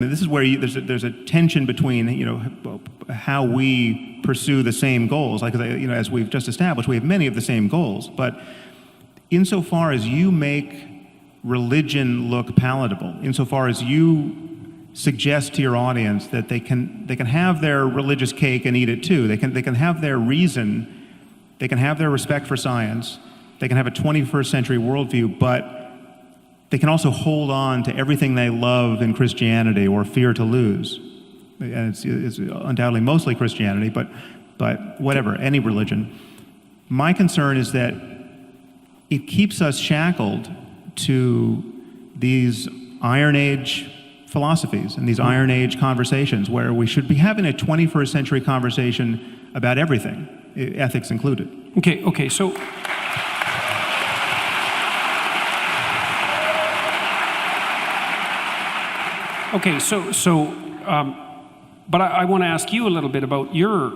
This is where there's a tension between how we pursue the same goals. Like as we've just established, we have many of the same goals. But insofar as you make religion look palatable, insofar as you suggest to your audience that they can have their religious cake and eat it too. They can have their reason, they can have their respect for science, they can have a 21st century worldview, but they can also hold on to everything they love in Christianity or fear to lose. And it's undoubtedly mostly Christianity, but whatever, any religion. My concern is that it keeps us shackled to these Iron Age philosophies and these Iron Age conversations where we should be having a 21st century conversation about everything, ethics included. Okay, so... Okay, but I want to ask you a little bit about your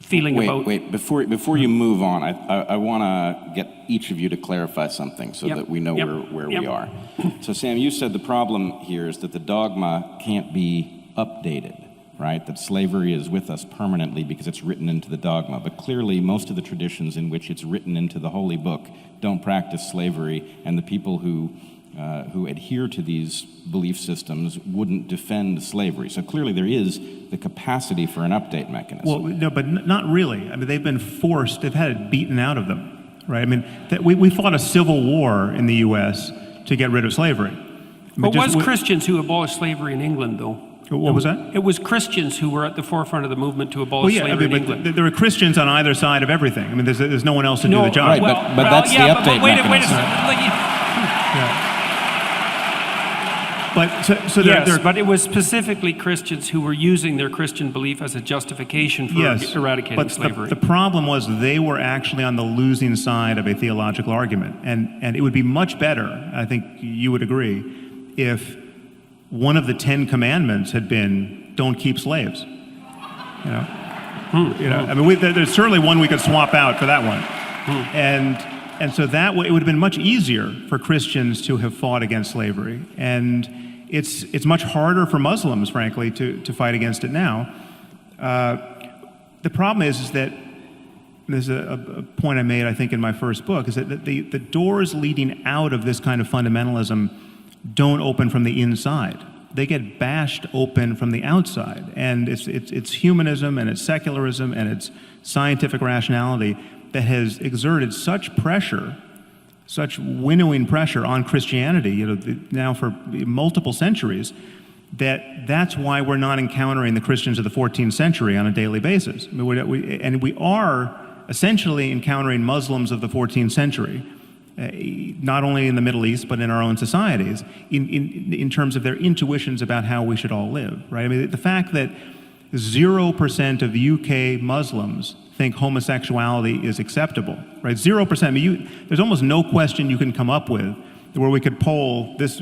feeling about... Wait, before you move on, I want to get each of you to clarify something so that we know where we are. So Sam, you said the problem here is that the dogma can't be updated, right? That slavery is with us permanently because it's written into the dogma. But clearly, most of the traditions in which it's written into the Holy Book don't practice slavery, and the people who adhere to these belief systems wouldn't defend slavery. So clearly there is the capacity for an update mechanism. Well, no, but not really. I mean, they've been forced, they've had it beaten out of them, right? I mean, we fought a civil war in the U.S. to get rid of slavery. But it was Christians who abolished slavery in England, though. What was that? It was Christians who were at the forefront of the movement to abolish slavery in England. There were Christians on either side of everything. I mean, there's no one else to do the job. Right, but that's the update mechanism. Wait a second. But it was specifically Christians who were using their Christian belief as a justification for eradicating slavery. The problem was they were actually on the losing side of a theological argument. And it would be much better, I think you would agree, if one of the 10 commandments had been, don't keep slaves. I mean, there's certainly one we could swap out for that one. And so that way, it would have been much easier for Christians to have fought against slavery. And it's much harder for Muslims, frankly, to fight against it now. The problem is that there's a point I made, I think, in my first book, is that the doors leading out of this kind of fundamentalism don't open from the inside. They get bashed open from the outside. And it's humanism and it's secularism and it's scientific rationality that has exerted such pressure, such winnowing pressure on Christianity, now for multiple centuries, that's why we're not encountering the Christians of the 14th century on a daily basis. I mean, we are essentially encountering Muslims of the 14th century, not only in the Middle East, but in our own societies, in terms of their intuitions about how we should all live, right? I mean, the fact that 0% of UK Muslims think homosexuality is acceptable, right? 0%. I mean, there's almost no question you can come up with where we could poll this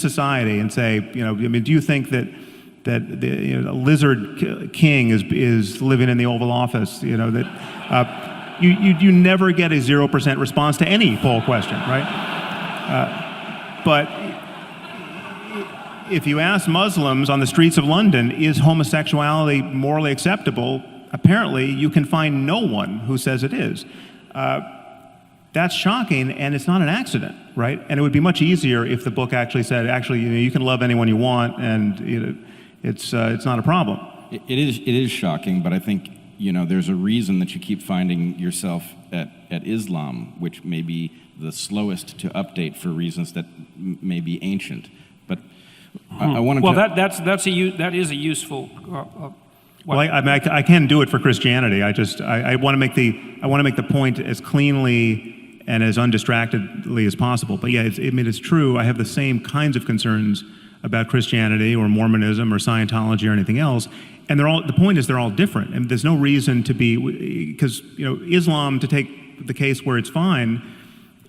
society and say, do you think that the a lizard king is living in the Oval Office? You never get a 0% response to any poll question, right? But if you ask Muslims on the streets of London, is homosexuality morally acceptable? Apparently, you can find no one who says it is. That's shocking, and it's not an accident, right? And it would be much easier if the book actually said, you can love anyone you want, and it's not a problem. It is shocking, but I think there's a reason that you keep finding yourself at Islam, which may be the slowest to update for reasons that may be ancient. But I wanted to... Well, that is a useful... Well, I can do it for Christianity. I want to make the point as cleanly and as undistractedly as possible. But yeah, it's true. I have the same kinds of concerns about Christianity or Mormonism or Scientology or anything else. And the point is they're all different. And there's no reason to be, because Islam, to take the case where it's fine,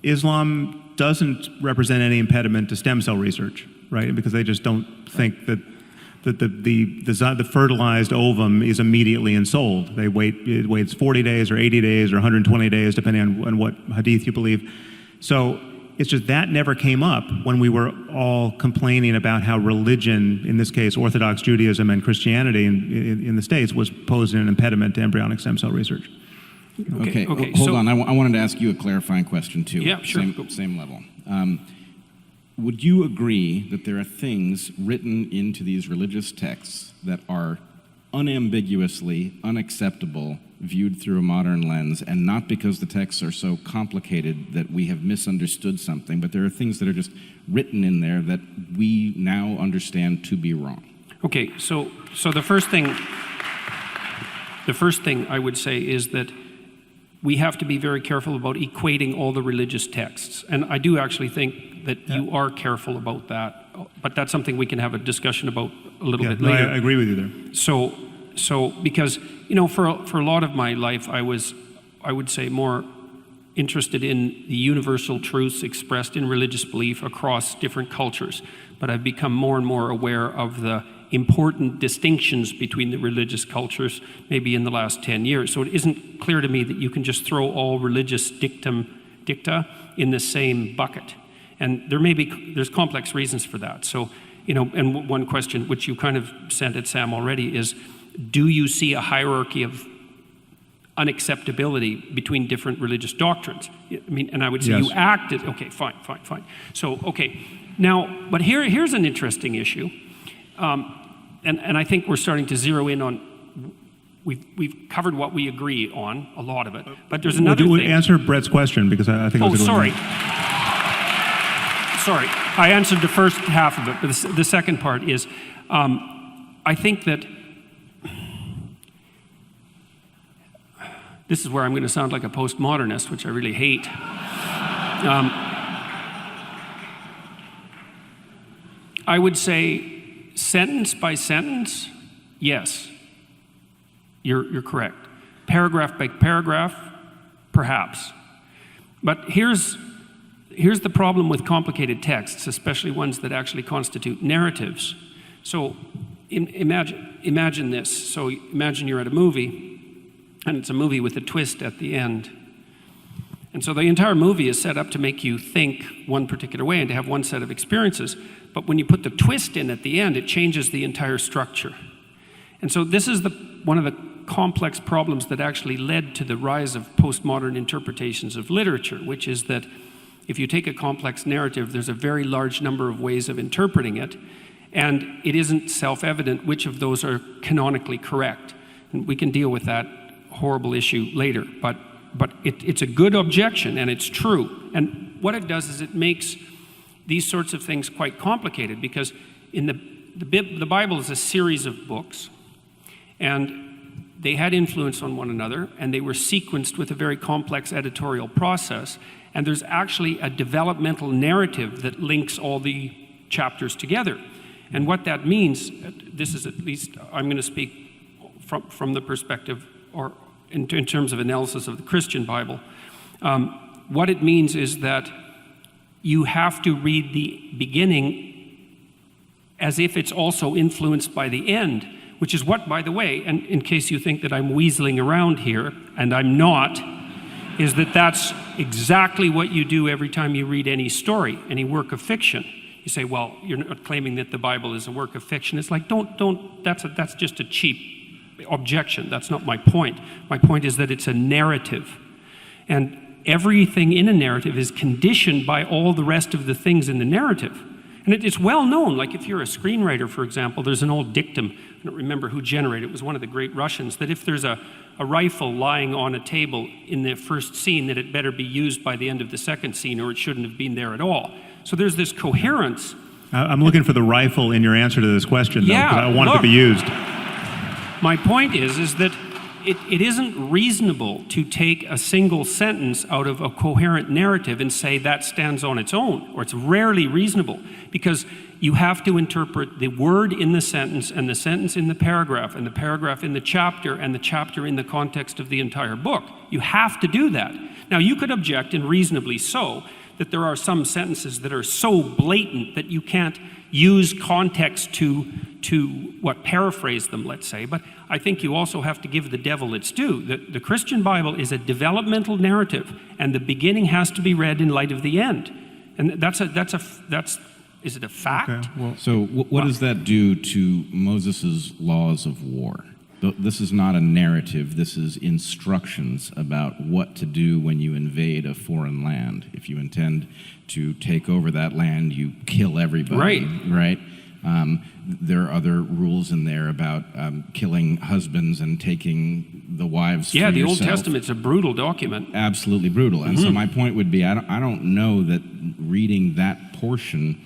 Islam doesn't represent any impediment to stem cell research, right? Because they just don't think that the fertilized ovum is immediately ensouled. It waits 40 days or 80 days or 120 days, depending on what hadith you believe. So it's just that never came up when we were all complaining about how religion, in this case Orthodox Judaism and Christianity in the States, was posing an impediment to embryonic stem cell research. Okay. Hold on. I wanted to ask you a clarifying question too. Yeah, sure. Same level. Would you agree that there are things written into these religious texts that are unambiguously unacceptable viewed through a modern lens, and not because the texts are so complicated that we have misunderstood something, but there are things that are just written in there that we now understand to be wrong? Okay, so the first thing I would say is that we have to be very careful about equating all the religious texts. And I do actually think that you are careful about that, but that's something we can have a discussion about a little bit later. I agree with you there. So because, for a lot of my life, I would say, more interested in the universal truths expressed in religious belief across different cultures. But I've become more and more aware of the important distinctions between the religious cultures, maybe in the last 10 years. So it isn't clear to me that you can just throw all religious dicta in the same bucket. And there's complex reasons for that. So, and one question, which you kind of sent at Sam already, is, do you see a hierarchy of unacceptability between different religious doctrines? I mean, and I would say yes. You acted, okay, fine. So, okay, now, but here's an interesting issue. And I think we're starting to zero in on, we've covered what we agree on, a lot of it, but there's another thing. Answer Brett's question, because I think it was a good sorry. one. Sorry, I answered the first half of it, but the second part is, I think that, this is where I'm going to sound like a postmodernist, which I really hate. I would say, sentence by sentence, yes, you're correct. Paragraph by paragraph, perhaps. But here's the problem with complicated texts, especially ones that actually constitute narratives. So imagine this. So imagine you're at a movie, and it's a movie with a twist at the end. And so the entire movie is set up to make you think one particular way and to have one set of experiences. But when you put the twist in at the end, it changes the entire structure. And so this is one of the complex problems that actually led to the rise of postmodern interpretations of literature, which is that if you take a complex narrative, there's a very large number of ways of interpreting it, and it isn't self-evident which of those are canonically correct. And we can deal with that horrible issue later, but it's a good objection, and it's true. And what it does is it makes these sorts of things quite complicated, because in the Bible is a series of books, and they had influence on one another, and they were sequenced with a very complex editorial process, and there's actually a developmental narrative that links all the chapters together. And what that means, this is at least, I'm going to speak from the perspective, or in terms of analysis of the Christian Bible, what it means is that you have to read the beginning as if it's also influenced by the end, which is what, by the way, and in case you think that I'm weaseling around here, and I'm not, is that's exactly what you do every time you read any story, any work of fiction. You say, well, you're not claiming that the Bible is a work of fiction. It's like, that's just a cheap objection. That's not my point. My point is that it's a narrative. And everything in a narrative is conditioned by all the rest of the things in the narrative. And it's well known, like if you're a screenwriter, for example, there's an old dictum, I don't remember who generated it, was one of the great Russians, that if there's a rifle lying on a table in the first scene, that it better be used by the end of the second scene, or it shouldn't have been there at all. So there's this coherence. I'm looking for the rifle in your answer to this question, though, yeah, because I want it to be used. My point is that it isn't reasonable to take a single sentence out of a coherent narrative and say that stands on its own, or it's rarely reasonable, because you have to interpret the word in the sentence and the sentence in the paragraph and the paragraph in the chapter and the chapter in the context of the entire book. You have to do that. Now, you could object, and reasonably so, that there are some sentences that are so blatant that you can't use context to paraphrase them, let's say. But I think you also have to give the devil its due. The Christian Bible is a developmental narrative, and the beginning has to be read in light of the end. And is it a fact? Okay, well, So what does that do to Moses' laws of war? This is not a narrative. This is instructions about what to do when you invade a foreign land. If you intend to take over that land, you kill everybody. Right? There are other rules in there about killing husbands and taking the wives for Yeah, the yourself. Old Testament's a brutal document. Absolutely brutal. And so my point would be, I don't know that reading that portion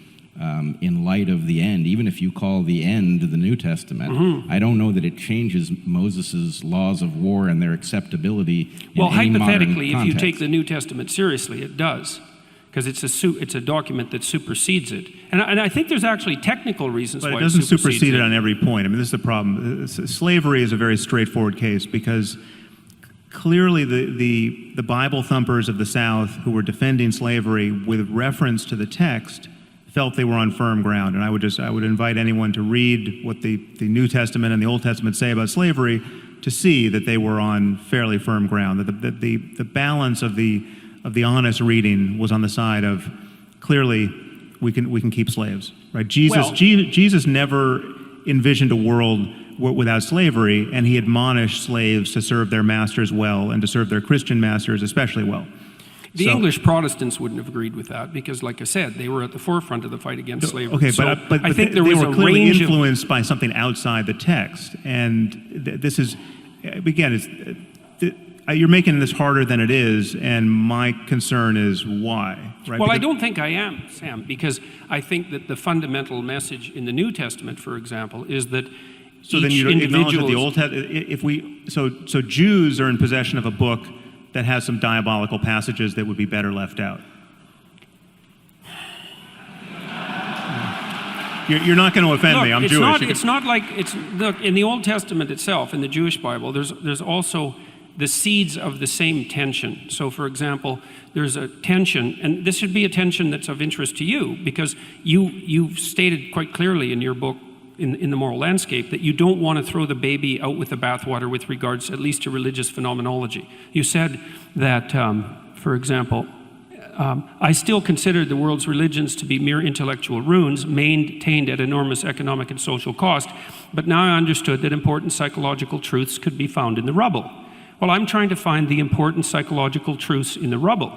in light of the end, even if you call the end the New Testament, I don't know that it changes Moses' laws of war and their acceptability in Well, any modern hypothetically, if you context. take the New Testament seriously, it does, because it's a document that supersedes it. And I think there's actually technical reasons but why it doesn't supersedes supersede it on every point. I mean, this is the problem. Slavery is a very straightforward case because clearly the Bible thumpers of the South who were defending slavery with reference to the text felt they were on firm ground. And I would invite anyone to read what the New Testament and the Old Testament say about slavery to see that they were on fairly firm ground, that the balance of the honest reading was on the side of clearly we can keep slaves, right? Jesus never envisioned a world without slavery, and he admonished slaves to serve their masters well and to serve their Christian masters especially well. The English Protestants wouldn't have agreed with that because, like I said, they were at the forefront of the fight against slavery. Okay, so but I think they there was were a clearly range influenced by something outside the text, and this is, again, you're making this harder than it is, and my concern is why. Right? Well, I don't think I am, Sam, because I think that the fundamental message in the New Testament, for example, is that so then you don't acknowledge that the Old Testament. So Jews are in possession of a book that has some diabolical passages that would be better left out. You're not going to offend me. I'm Jewish. It's not like look in the Old Testament itself, in the Jewish Bible. There's also the seeds of the same tension. So, for example, there's a tension, and this should be a tension that's of interest to you because you've stated quite clearly in your book, in the moral landscape, that you don't want to throw the baby out with the bathwater with regards at least to religious phenomenology. You said that, for example, I still consider the world's religions to be mere intellectual ruins maintained at enormous economic and social cost, but now I understood that important psychological truths could be found in the rubble. Well, I'm trying to find the important psychological truths in the rubble.